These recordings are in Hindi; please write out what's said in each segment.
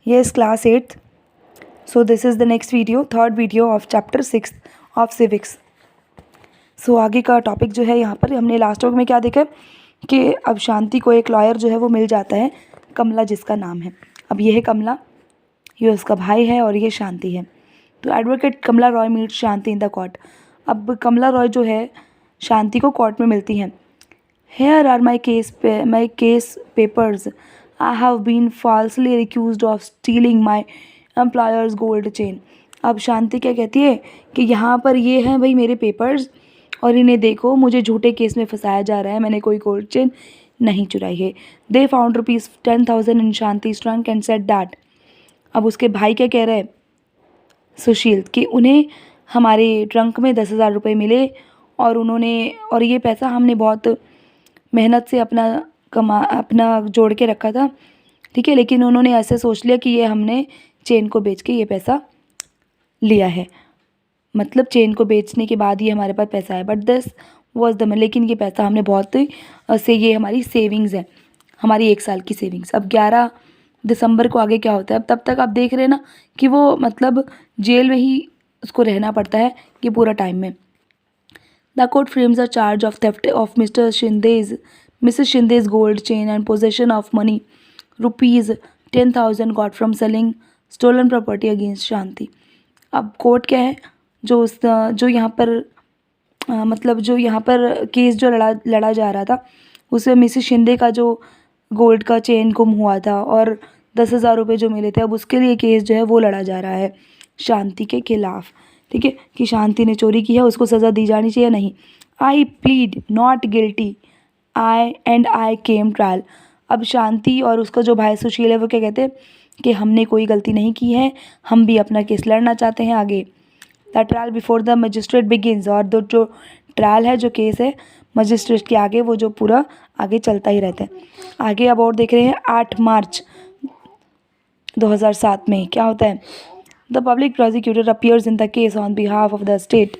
Yes, class 8th. So this is the next video, third video of chapter 6 of civics. So आगे का टॉपिक जो है यहाँ पर हमने लास्ट टॉपिक में क्या देखा है कि अब शांति को एक लॉयर जो है वो मिल जाता है, कमला जिसका नाम है। अब ये है कमला, ये उसका भाई है और ये शांति है। तो advocate Kamala Roy meet Shanti in the court. अब कमला रॉय जो है शांति को कोर्ट में मिलती हैं। Here are my case papers. I have been falsely accused of stealing my employer's gold chain. अब शांति क्या कहती है कि यहाँ पर ये हैं भाई मेरे पेपर्स और इन्हें देखो, मुझे झूठे केस में फंसाया जा रहा है, मैंने कोई गोल्ड चेन नहीं चुराई है। They found ₹10,000 in Shanti trunk and said that. अब उसके भाई क्या कह रहे हैं सुशील कि उन्हें हमारे ट्रंक में 10,000 रुपये मिले और ये पैसा हमने बहुत मेहनत से अपना जोड़ के रखा था, ठीक है, लेकिन उन्होंने ऐसे सोच लिया कि ये हमने चेन को बेच के ये पैसा लिया है, मतलब चेन को बेचने के बाद ये हमारे पास पैसा है। बट दिस वॉज द लेकिन ये पैसा हमने बहुत से ये हमारी सेविंग्स है, हमारी 1 साल की सेविंग्स। अब 11 दिसंबर को आगे क्या होता है, अब तब तक आप देख रहे हैं ना कि वो मतलब जेल में ही उसको रहना पड़ता है ये पूरा टाइम में। The court frames a charge of theft of Mrs Shinde's gold chain and possession of money ₹10,000 got from selling stolen property against Shanti. अब कोर्ट क्या है जो यहाँ पर केस जो लड़ा जा रहा था उसमें मिसेस शिंदे का जो गोल्ड का चेन गुम हुआ था और 10,000 रुपये जो मिले थे, अब उसके लिए केस जो है वो लड़ा जा रहा है शांति के खिलाफ, ठीक है, कि शांति ने चोरी की है, उसको सज़ा दी जानी चाहिए नहीं। I plead not guilty I claim trial. अब शांति और उसका जो भाई सुशील है वो क्या कहते हैं कि हमने कोई गलती नहीं की है, हम भी अपना केस लड़ना चाहते हैं आगे। The trial before the magistrate begins, और जो ट्रायल है, जो केस है मजिस्ट्रेट के आगे, वो जो पूरा आगे चलता ही रहता है। आगे अब और देख रहे हैं 8 मार्च 2007 में क्या होता है। The public prosecutor appears in the case on behalf of the state.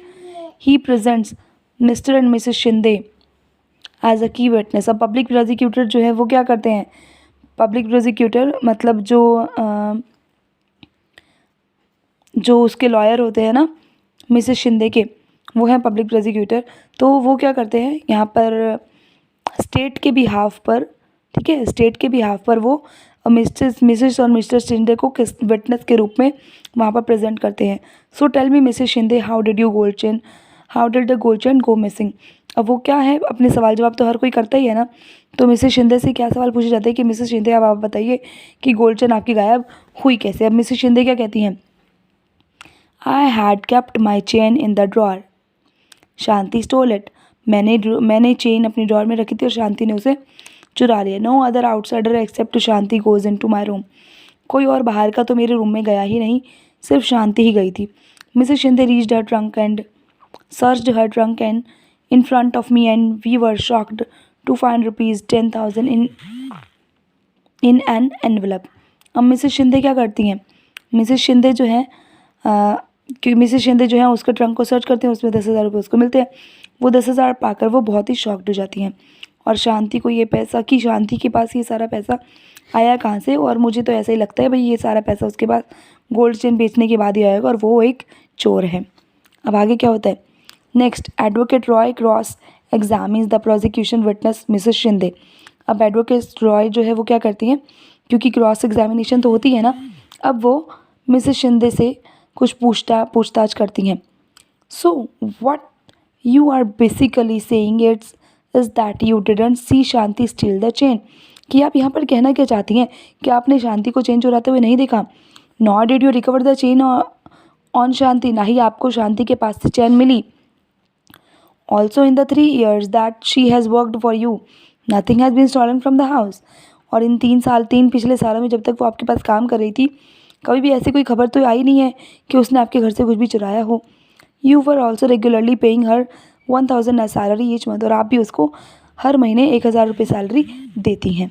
He presents Mr and Mrs Shinde as a key witness. अब पब्लिक प्रोसिक्यूटर जो है वो क्या करते हैं, पब्लिक प्रोसिक्यूटर मतलब जो उसके लॉयर होते हैं ना मिसेस शिंदे के, वो हैं पब्लिक प्रोसिक्यूटर। तो वो क्या करते हैं यहाँ पर स्टेट के बिहाफ पर, ठीक है, स्टेट के बिहाफ पर वो मिसेस और मिस्टर शिंदे को विटनेस के रूप में वहाँ पर प्रेजेंट करते हैं। So tell me Mrs Shinde, how did the gold chain go missing. अब वो क्या है, अपने सवाल जवाब तो हर कोई करता ही है ना, तो मिसेस शिंदे से क्या सवाल पूछे जाते हैं कि मिसेस शिंदे अब आप बताइए कि गोल्ड चेन आपकी गायब हुई कैसे। अब मिसेस शिंदे क्या कहती हैं, I had kept my chain in the drawer, Shanti stole it. मैंने चेन अपनी ड्रॉर में रखी थी और शांति ने उसे चुरा लिया। No other outsider except Shanti goes into my room. कोई और बाहर का तो मेरे रूम में गया ही नहीं, सिर्फ शांति ही गई थी। Mrs Shinde reached her trunk and searched her trunk and in front of me and we were shocked to find ₹10,000 in an envelope। अब मिसेस शिंदे क्या करती हैं, मिसेस शिंदे जो है उसके ट्रंक को सर्च करते हैं, उसमें 10,000 रुपये उसको मिलते हैं। वो 10,000 पाकर वो बहुत ही शॉक्ड हो जाती हैं और शांति को ये पैसा कि शांति के पास ये सारा पैसा आया कहाँ से, और मुझे तो ऐसा ही लगता है भाई ये सारा पैसा उसके पास गोल्ड चेन बेचने के बाद ही आएगा और वो एक चोर है। अब आगे क्या होता है, next advocate Roy cross examines the prosecution witness Mrs Shinde. अब एडवोकेट रॉय जो है वो क्या करती हैं, क्योंकि क्रॉस एग्जामिनेशन तो होती है ना, अब वो मिसेस शिंदे से कुछ पूछताछ करती हैं। So what you are basically saying is that you didn't see Shanti steal the chain. कि आप यहाँ पर कहना क्या चाहती हैं कि आपने शांति को चेन चुराते हुए नहीं देखा। Not did you recover the chain on Shanti, ना ही आपको शांति के पास से चैन मिली। Also in the 3 years that she has worked for you, nothing has been stolen from the house। और इन 3 पिछले सालों में जब तक वो आपके पास काम कर रही थी, कभी भी ऐसी कोई खबर तो आई नहीं है कि उसने आपके घर से कुछ भी चुराया हो। You were also regularly paying her 1,000 as salary each month, और आप भी उसको हर महीने 1,000 रुपये सैलरी देती हैं।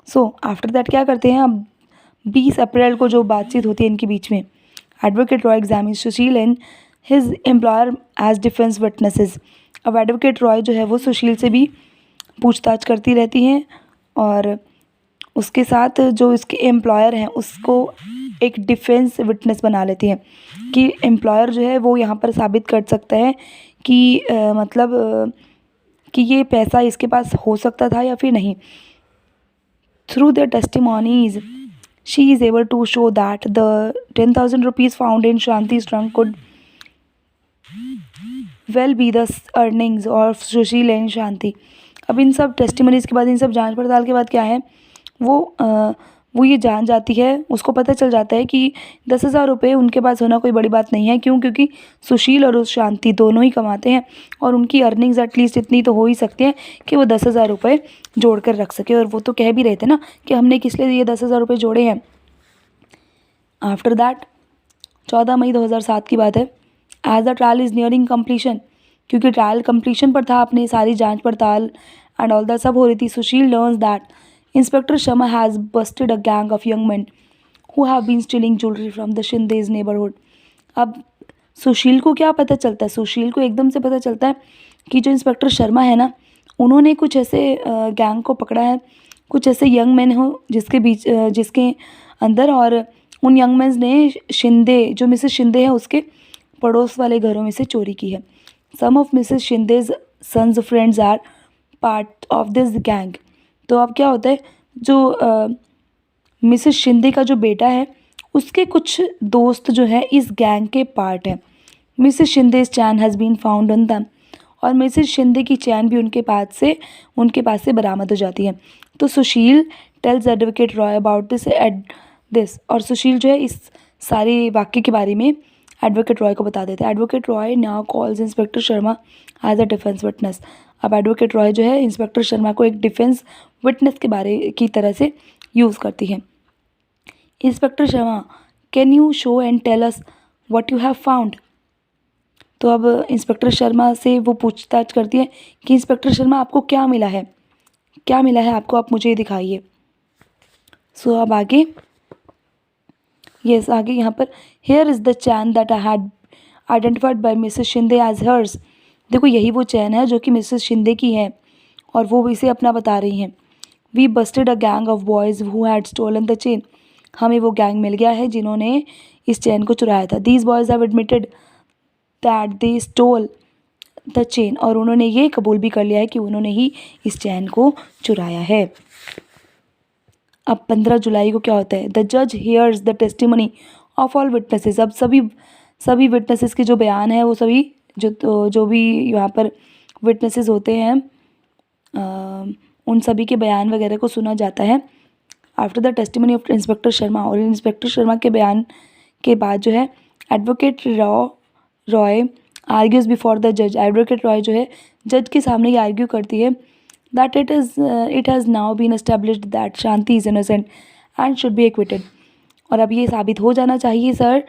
सो आफ्टर दैट क्या करते हैं, अब 20 अप्रैल को जो बातचीत होती है इनके बीच में, advocate Roy examines Sushil and his employer as defence witnesses. अब एडवोकेट रॉय जो है वो सुशील से भी पूछताछ करती रहती हैं और उसके साथ जो इसके एम्प्लॉयर हैं उसको एक डिफेंस विटनेस बना लेती हैं कि एम्प्लॉयर जो है वो यहाँ पर साबित कर सकता है कि कि ये पैसा इसके पास हो सकता था या फिर नहीं. Through their testimonies, she is able to show that the 10,000 rupees found in Shanti's trunk could well be the earnings of Sushil and Shanti. अब इन सब टेस्टिमनीज के बाद, इन सब जांच पड़ताल के बाद क्या है, वो ये जान जाती है, उसको पता चल जाता है कि 10,000 रुपये उनके पास होना कोई बड़ी बात नहीं है. क्यों? क्योंकि सुशील और उस शांति दोनों ही कमाते हैं और उनकी अर्निंग्स एटलीस्ट इतनी तो हो ही सकती है कि वो 10,000 रुपये जोड़ कर रख सके. और वो तो कह भी रहे थे ना कि हमने किस लिए ये 10,000 रुपये जोड़े हैं. आफ्टर दैट 14 मई 2007 की बात है. As the trial is nearing completion, क्योंकि ट्रायल कम्प्लीशन पर था, अपनी सारी जांच पड़ताल एंड ऑल दैट सब हो रही थी. Sushil learns that inspector Sharma has busted a gang of young men who have been stealing jewelry from the Shinde's neighborhood. अब सुशील को क्या पता चलता है? सुशील को एकदम से पता चलता है कि जो इंस्पेक्टर शर्मा है ना, उन्होंने कुछ ऐसे गैंग को पकड़ा है, कुछ ऐसे यंग मैन हो जिसके अंदर, और उन यंग मैन्स ने शिंदे, जो मिसेस शिंदे है उसके पड़ोस वाले घरों में से चोरी की है. Some of Mrs Shinde's sons friends are part of this gang. तो अब क्या होता है, जो मिसेस शिंदे का जो बेटा है उसके कुछ दोस्त जो है इस गैंग के पार्ट हैं. Mrs Shinde's chain has been found on them, और मिसेस शिंदे की चैन भी उनके पास से बरामद हो जाती है. तो Sushil tells advocate Roy about this, और सुशील जो है इस सारे वाक्य के बारे में एडवोकेट रॉय को बता देते हैं. Advocate Roy now calls inspector Sharma as a defence witness. अब एडवोकेट रॉय जो है इंस्पेक्टर शर्मा को एक डिफेंस विटनेस के बारे की तरह से यूज़ करती है. Inspector Sharma, can you show and tell us what you have found. तो अब इंस्पेक्टर शर्मा से वो पूछताछ करती है कि इंस्पेक्टर शर्मा आपको क्या मिला है, आपको, आप मुझे दिखाइए. सो अब आगे आगे यहाँ पर here is the chain that I had identified by Mrs Shinde as hers. देखो यही वो चैन है जो कि मिसेस शिंदे की है और वो इसे अपना बता रही हैं. We busted a gang of boys who had stolen the chain. हमें वो गैंग मिल गया है जिन्होंने इस चैन को चुराया था. These boys have admitted that they stole the chain, और उन्होंने ये कबूल भी कर लिया है कि उन्होंने ही इस चैन को चुराया है. अब 15 जुलाई को क्या होता है, द जज hears the testimony of all witnesses. अब सभी विटनेसेस के जो बयान है वो सभी जो भी यहाँ पर विटनेसेस होते हैं उन सभी के बयान वगैरह को सुना जाता है. After the testimony of inspector Sharma, और इंस्पेक्टर शर्मा के बयान के बाद जो है advocate Roy argues before the जज. एडवोकेट रॉय जो है जज के सामने ये आर्ग्यू करती है that it has now been established that Shanti is innocent and should be acquitted. और अब ये साबित हो जाना चाहिए सर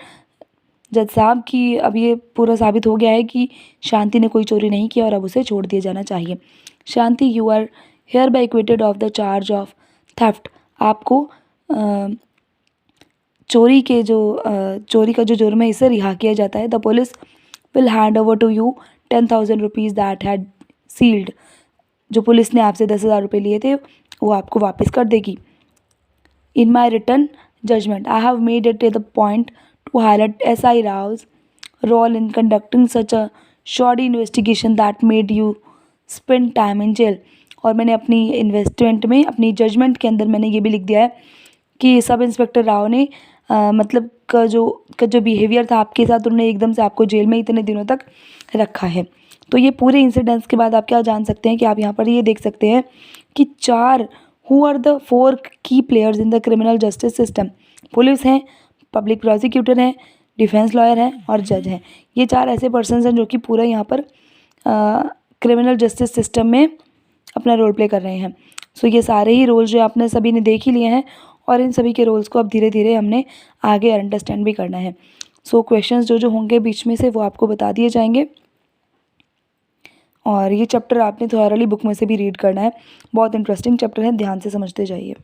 जज साहब कि अब ये पूरा साबित हो गया है कि शांति ने कोई चोरी नहीं किया और अब उसे छोड़ दिया जाना चाहिए. Shanti, you are hereby acquitted of the charge of theft. आपको चोरी का जो जुर्म है इसे रिहा किया जाता है. The police will hand over to you 10,000 rupees that had sealed. जो पुलिस ने आपसे 10,000 रुपये लिए थे वो आपको वापस कर देगी. In my return judgement I have made it the point to highlight SI Rao's role in conducting such a short investigation that made you spend time in jail. और मैंने अपनी इन्वेस्टमेंट में, अपनी जजमेंट के अंदर मैंने ये भी लिख दिया है कि सब इंस्पेक्टर राव ने मतलब का जो बिहेवियर था आपके साथ, उन्होंने एकदम से आपको जेल में इतने दिनों तक रखा है. तो ये पूरे इंसिडेंट्स के बाद आप क्या जान सकते हैं कि आप यहाँ पर ये देख सकते हैं कि 4 हु आर द 4 की players in the criminal justice system. Police हैं, पब्लिक प्रोसिक्यूटर हैं, डिफेंस लॉयर हैं और जज हैं. ये 4 ऐसे पर्सन्स हैं जो कि पूरा यहाँ पर क्रिमिनल जस्टिस सिस्टम में अपना रोल प्ले कर रहे हैं. सो ये सारे ही रोल्स जो आपने सभी ने देख ही लिए हैं और इन सभी के रोल्स को अब धीरे धीरे हमने आगे अंडरस्टैंड भी करना है. सो क्वेश्चंस जो होंगे बीच में से वो आपको बता दिए जाएंगे और ये चैप्टर आपने थॉरली बुक में से भी रीड करना है. बहुत इंटरेस्टिंग चैप्टर है, ध्यान से समझते जाइए.